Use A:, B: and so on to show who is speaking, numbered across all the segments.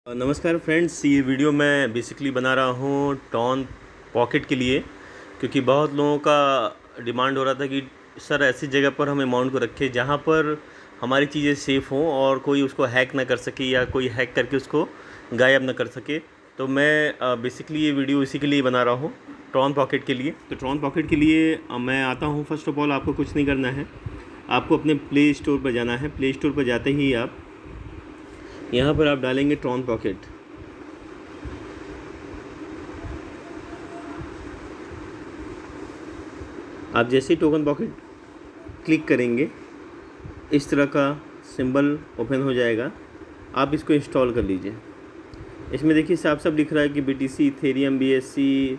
A: नमस्कार फ्रेंड्स, ये वीडियो मैं बेसिकली बना रहा हूँ टॉन पॉकेट के लिए, क्योंकि बहुत लोगों का डिमांड हो रहा था कि सर ऐसी जगह पर हम अमाउंट को रखें जहाँ पर हमारी चीज़ें सेफ़ हों और कोई उसको हैक ना कर सके या कोई हैक करके उसको गायब ना कर सके। तो मैं बेसिकली ये वीडियो इसी के लिए बना रहा हूँ, ट्रॉन पॉकेट के लिए। तो ट्रॉन पॉकेट के लिए मैं आता हूँ। फ़र्स्ट ऑफ ऑल आपको कुछ नहीं करना है, आपको अपने प्ले स्टोर पर जाना है। प्ले स्टोर पर जाते ही आप यहाँ पर आप डालेंगे ट्रॉन पॉकेट। आप जैसे ही टोकन पॉकेट क्लिक करेंगे इस तरह का सिंबल ओपन हो जाएगा। आप इसको इंस्टॉल कर लीजिए। इसमें देखिए साफ साफ लिख रहा है कि BTC, Ethereum, BSC,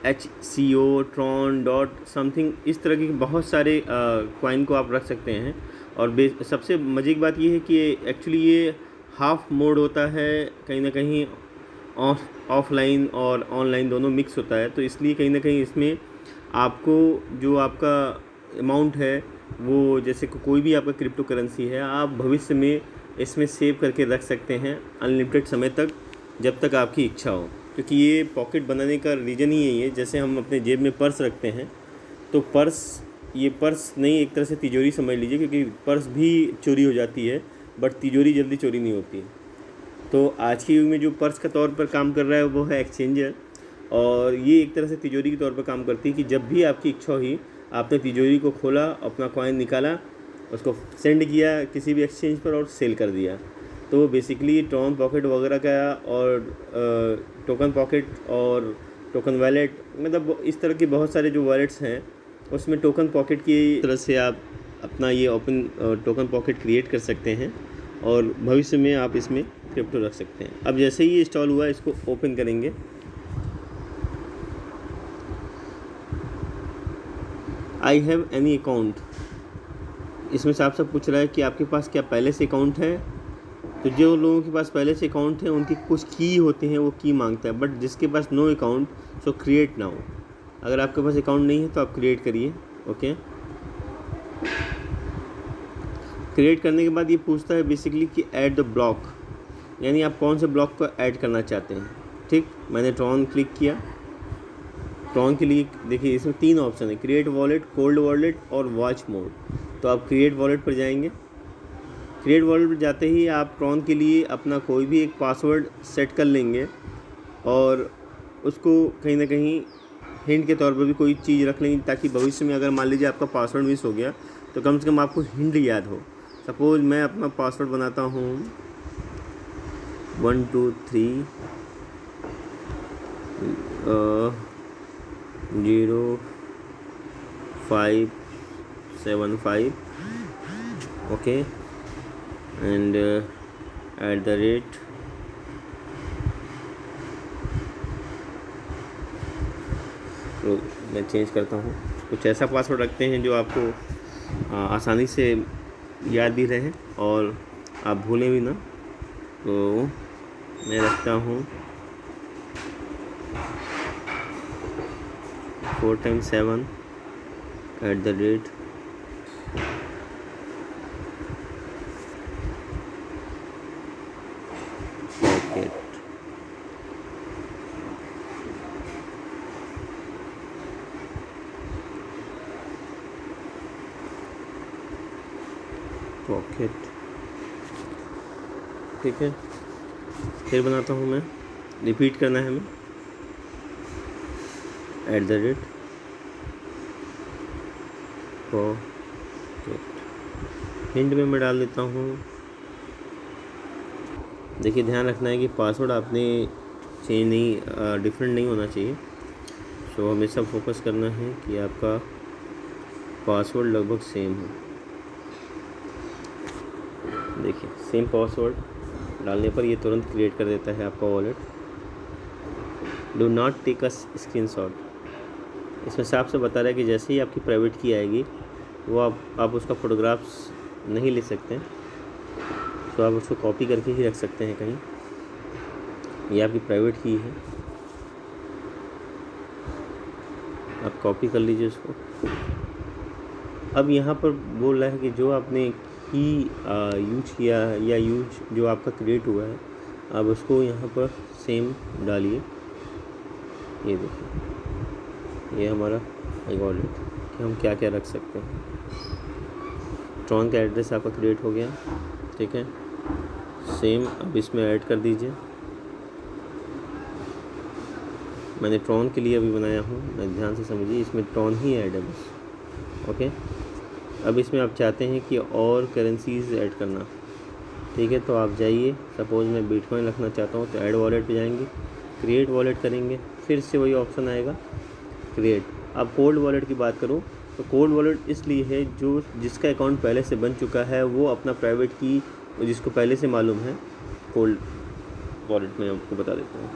A: HCO, Tron dot something, इस तरह के बहुत सारे कॉइन को आप रख सकते हैं। और सबसे मज़े की बात ये है कि एक्चुअली ये हाफ मोड होता है, कहीं ना कहीं ऑफलाइन और ऑनलाइन दोनों मिक्स होता है। तो इसलिए कहीं ना कहीं इसमें आपको जो आपका अमाउंट है वो, जैसे कोई भी आपका क्रिप्टो करेंसी है, आप भविष्य में इसमें सेव करके रख सकते हैं अनलिमिटेड समय तक, जब तक आपकी इच्छा हो। क्योंकि ये पॉकेट बनाने का रीज़न ही यही है। जैसे हम अपने जेब में पर्स रखते हैं, तो ये पर्स नहीं, एक तरह से तिजोरी समझ लीजिए, क्योंकि पर्स भी चोरी हो जाती है बट तिजोरी जल्दी चोरी नहीं होती। तो आज के युग में जो पर्स का तौर पर काम कर रहा है वो है एक्सचेंजर, और ये एक तरह से तिजोरी के तौर पर काम करती है कि जब भी आपकी इच्छा हुई, आपने तिजोरी को खोला, अपना कॉइन निकाला, उसको सेंड किया किसी भी एक्सचेंज पर और सेल कर दिया। तो बेसिकली ट्रॉन पॉकेट वगैरह का और टोकन पॉकेट और टोकन वॉलेट, मतलब इस तरह के बहुत सारे जो वॉलेट्स हैं उसमें टोकन पॉकेट की तरह से आप अपना ये ओपन टोकन पॉकेट क्रिएट कर सकते हैं और भविष्य में आप इसमें क्रिप्टो रख सकते हैं। अब जैसे ही इंस्टॉल हुआ, इसको ओपन करेंगे। आई हैव एनी अकाउंट, इसमें साफ साफ पूछ रहा है कि आपके पास क्या पहले से अकाउंट है। तो जो लोगों के पास पहले से अकाउंट है उनकी कुछ की होते हैं, वो की मांगता है। बट जिसके पास no account, so create now. अगर आपके पास अकाउंट नहीं है तो आप क्रिएट करिए। ओके, क्रिएट करने के बाद ये पूछता है बेसिकली कि ऐड द ब्लॉक, यानी आप कौन से ब्लॉक को ऐड करना चाहते हैं। ठीक, मैंने ट्रॉन क्लिक किया। ट्रॉन के लिए देखिए इसमें 3 ऑप्शन है, क्रिएट वॉलेट, कोल्ड वॉलेट और वॉच मोड। तो आप क्रिएट वॉलेट पर जाएंगे। क्रिएट वॉलेट पर जाते ही आप ट्रॉन के लिए अपना कोई भी एक पासवर्ड सेट कर लेंगे और उसको कहीं ना कहीं हिंट के तौर पर भी कोई चीज़ रख लेंगे, ताकि भविष्य में अगर मान लीजिए आपका पासवर्ड मिस हो गया तो कम से कम आपको हिंट याद हो। सपोज़ मैं अपना पासवर्ड बनाता हूँ 1 2 3 0 5 7 5, ओके, एंड @ तो मैं चेंज करता हूँ। कुछ ऐसा पासवर्ड रखते हैं जो आपको आसानी से याद भी रहे और आप भूलें भी ना। तो मैं रखता हूँ 4 × 7 @ पॉकेट। ठीक है, फिर बनाता हूँ मैं, रिपीट करना है हमें, @ पॉकेट। हिंट में मैं डाल देता हूँ। देखिए ध्यान रखना है कि पासवर्ड आपने चेंज नहीं, डिफरेंट नहीं होना चाहिए। सो हमेशा फोकस करना है कि आपका पासवर्ड लगभग सेम हो। देखिए सेम पासवर्ड डालने पर ये तुरंत क्रिएट कर देता है आपका wallet. Do not take a screenshot, इसमें साफ से बता रहा है कि जैसे ही आपकी प्राइवेट की आएगी वो आप उसका फ़ोटोग्राफ्स नहीं ले सकते, तो आप उसको कॉपी करके ही रख सकते हैं कहीं। ये आपकी प्राइवेट की है, आप कॉपी कर लीजिए उसको। अब यहाँ पर बोल रहा है कि जो आपने की यूज किया है या यूज जो आपका क्रिएट हुआ है अब उसको यहाँ पर सेम डालिए। ये देखिए, ये हमारा आई वॉलेट कि हम क्या क्या रख सकते हैं। ट्रॉन का एड्रेस आपका क्रिएट हो गया, ठीक है। सेम अब इसमें ऐड कर दीजिए। मैंने ट्रॉन के लिए अभी बनाया हूँ, मैं ध्यान से समझिए, इसमें ट्रॉन ही ऐड है बस। ओके, अब इसमें आप चाहते हैं कि और करेंसीज़ ऐड करना, ठीक है, तो आप जाइए। सपोज़ मैं बिटकॉइन रखना चाहता हूँ तो ऐड वॉलेट पे जाएंगे, क्रिएट वॉलेट करेंगे, फिर से वही ऑप्शन आएगा क्रिएट। अब कोल्ड वॉलेट की बात करूँ तो कोल्ड वॉलेट इसलिए है जो जिसका अकाउंट पहले से बन चुका है वो अपना प्राइवेट की जिसको पहले से मालूम है। कोल्ड वॉलेट में आपको बता देता हूँ,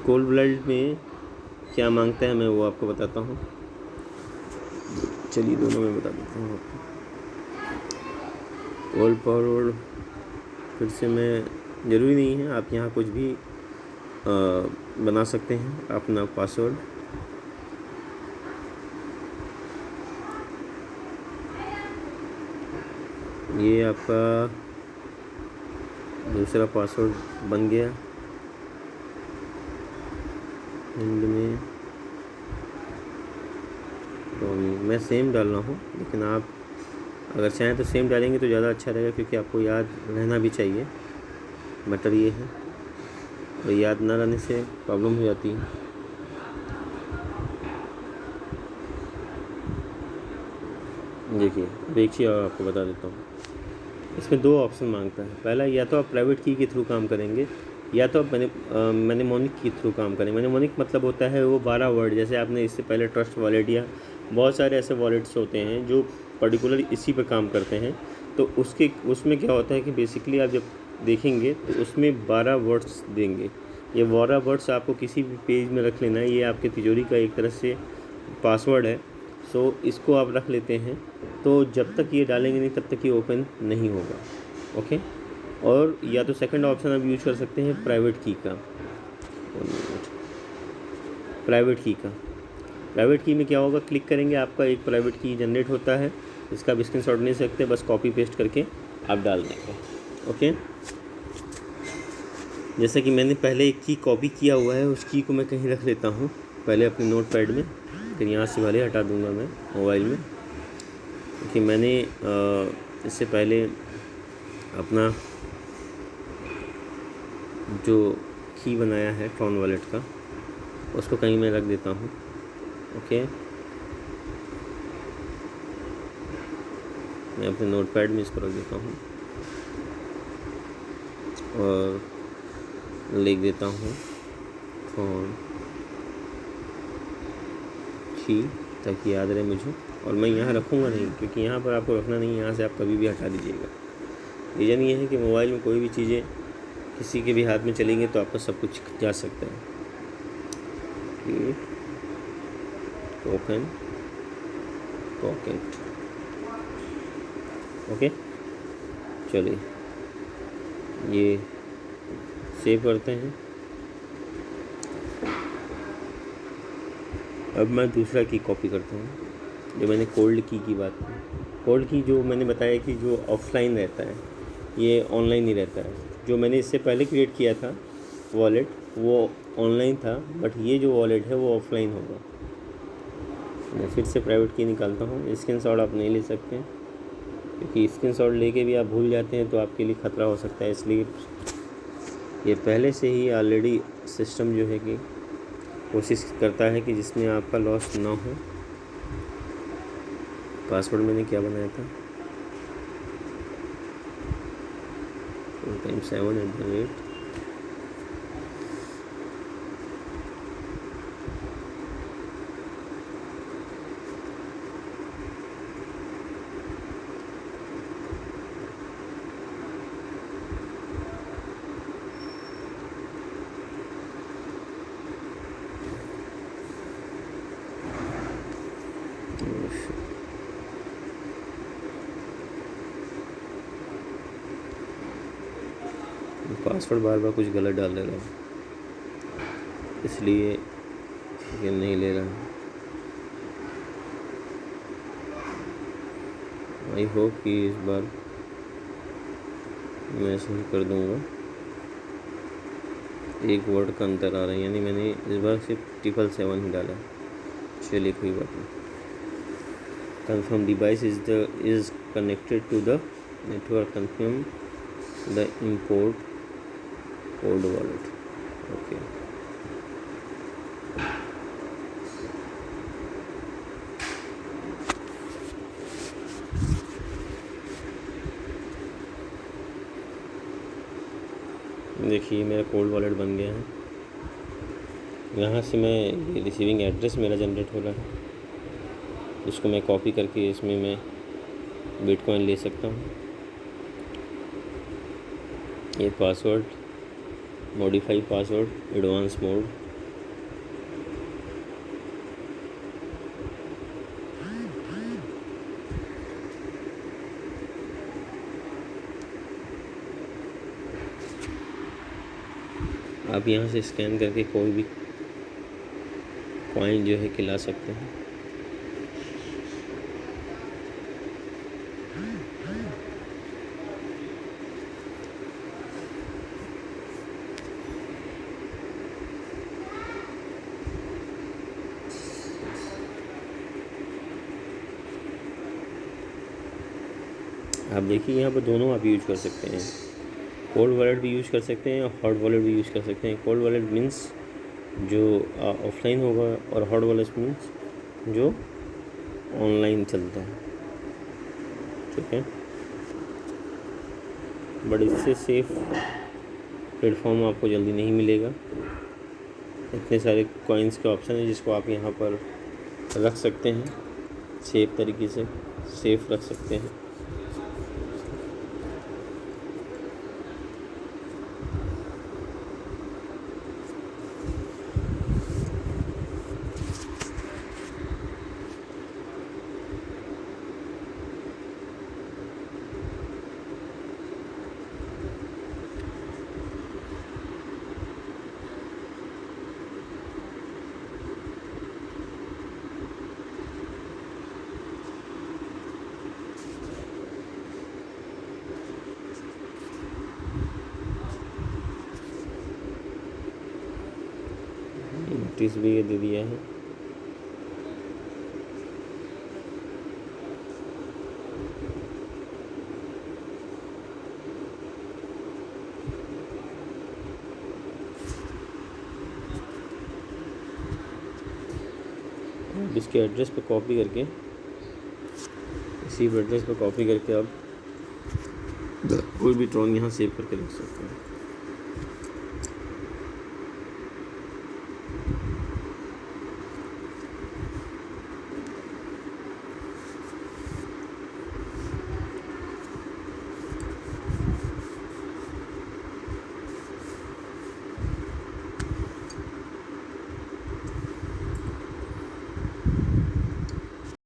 A: कोल्ड वॉलेट में क्या मांगता है मैं वो आपको बताता हूँ। चलिए दोनों में बता देता हूँ आपको। कोल्ड फॉरवर्ड फिर से मैं, ज़रूरी नहीं है, आप यहाँ कुछ भी बना सकते हैं अपना पासवर्ड। ये आपका दूसरा पासवर्ड बन गया। एंड में तो मैं सेम डाल रहा हूँ, लेकिन आप अगर चाहें तो सेम डालेंगे तो ज़्यादा अच्छा रहेगा, क्योंकि आपको याद रहना भी चाहिए। मैटर ये है, और याद ना रहने से प्रॉब्लम हो जाती है। देखिए, एक चीज़ और आपको बता देता हूँ, इसमें दो ऑप्शन मांगता है। पहला, या तो आप प्राइवेट की के थ्रू काम करेंगे, या तो आप मैनेमोनिक के थ्रू काम करेंगे। मैनेमोनिक मतलब होता है वो 12 वर्ड, जैसे आपने इससे पहले ट्रस्ट वॉलेट या बहुत सारे ऐसे वॉलेट्स होते हैं जो पर्टिकुलर इसी पे काम करते हैं। तो उसमें क्या होता है कि बेसिकली आप जब देखेंगे तो उसमें 12 वर्ड्स देंगे। ये 12 वर्ड्स आपको किसी भी पेज में रख लेना है, ये आपके तिजोरी का एक तरह से पासवर्ड है। सो इसको आप रख लेते हैं, तो जब तक ये डालेंगे नहीं तब तक ये ओपन नहीं होगा। ओके, और या तो सेकंड ऑप्शन आप यूज कर सकते हैं प्राइवेट की का। प्राइवेट की में क्या होगा, क्लिक करेंगे आपका एक प्राइवेट की जनरेट होता है, इसका आप स्क्रीनशॉट नहीं सकते, बस कॉपी पेस्ट करके आप डाल देंगे। ओके, जैसे कि मैंने पहले एक की कॉपी किया हुआ है, उस की को मैं कहीं रख लेता हूँ पहले अपने नोट पैड में, फिर यहाँ से वाले हटा दूँगा मैं मोबाइल में, क्योंकि मैंने इससे पहले अपना जो की बनाया है ट्रॉन वॉलेट का उसको कहीं मैं रख देता हूँ। ओके, मैं अपने नोट पैड में इसको रख देता हूँ और लिख देता हूँ ट्रॉन की, ताकि याद रहे मुझे। और मैं यहाँ रखूँगा नहीं, क्योंकि यहाँ पर आपको रखना नहीं है, यहाँ से आप कभी भी हटा दीजिएगा। रीज़न ये है कि मोबाइल में कोई भी चीज़ें किसी के भी हाथ में चलेंगे तो आपका सब कुछ जा सकता है। Open pocket. ओके, चलिए ये सेव करते हैं। अब मैं दूसरा की कॉपी करता हूँ, जो मैंने कोल्ड की बात की। कोल्ड की जो मैंने बताया कि जो ऑफलाइन रहता है, ये ऑनलाइन नहीं रहता है। जो मैंने इससे पहले क्रिएट किया था वॉलेट वो ऑनलाइन था, बट ये जो वॉलेट है वो ऑफलाइन होगा। मैं फिर से प्राइवेट की निकालता हूँ। स्क्रीनशॉट आप नहीं ले सकते हैं, क्योंकि स्क्रीनशॉट लेके भी आप भूल जाते हैं तो आपके लिए ख़तरा हो सकता है। इसलिए ये पहले से ही ऑलरेडी सिस्टम जो है कि कोशिश करता है कि जिसमें आपका लॉस ना हो। पासवर्ड मैंने क्या बनाया था, 4x7 पासवर्ड बार बार कुछ गलत डाल दे रहा हूँ, इसलिए ये नहीं ले रहा। आई होप कि इस बार मैं सही कर दूँगा। एक वर्ड का अंतर आ रहा है, यानी मैंने इस बार सिर्फ 777 ही डाला। चलिए कोई बात नहीं। Confirm device is connected to the network, confirm the import code wallet. Okay, देखिए मेरा कोल्ड वॉलेट बन गया है। यहाँ से मैं रिसीविंग एड्रेस मेरा जनरेट हो रहा है, इसको मैं कॉपी करके इसमें मैं बिटकॉइन ले सकता हूँ। ये password, modify password, advance mode, आप यहाँ से स्कैन करके कोई भी कॉइन जो है खिला सकते हैं। आप देखिए यहाँ पर दोनों आप यूज कर सकते हैं, कोल्ड वॉलेट भी यूज़ कर सकते हैं, हॉट वॉलेट भी यूज़ कर सकते हैं। कोल्ड वॉलेट मीन्स जो ऑफलाइन होगा, और हॉट वॉलेट मीन्स जो ऑनलाइन चलता है, ठीक है। बट इससे सेफ प्लेटफॉर्म आपको जल्दी नहीं मिलेगा। इतने सारे कॉइन्स के ऑप्शन है जिसको आप यहाँ पर रख सकते हैं, सेफ तरीके से सेफ रख सकते हैं। नोटिस भी ये दे दिया है। इसके एड्रेस पे कॉपी करके, इसी एड्रेस पे कॉपी करके आप कोई भी ट्रॉन यहाँ सेव करके रख सकते हैं।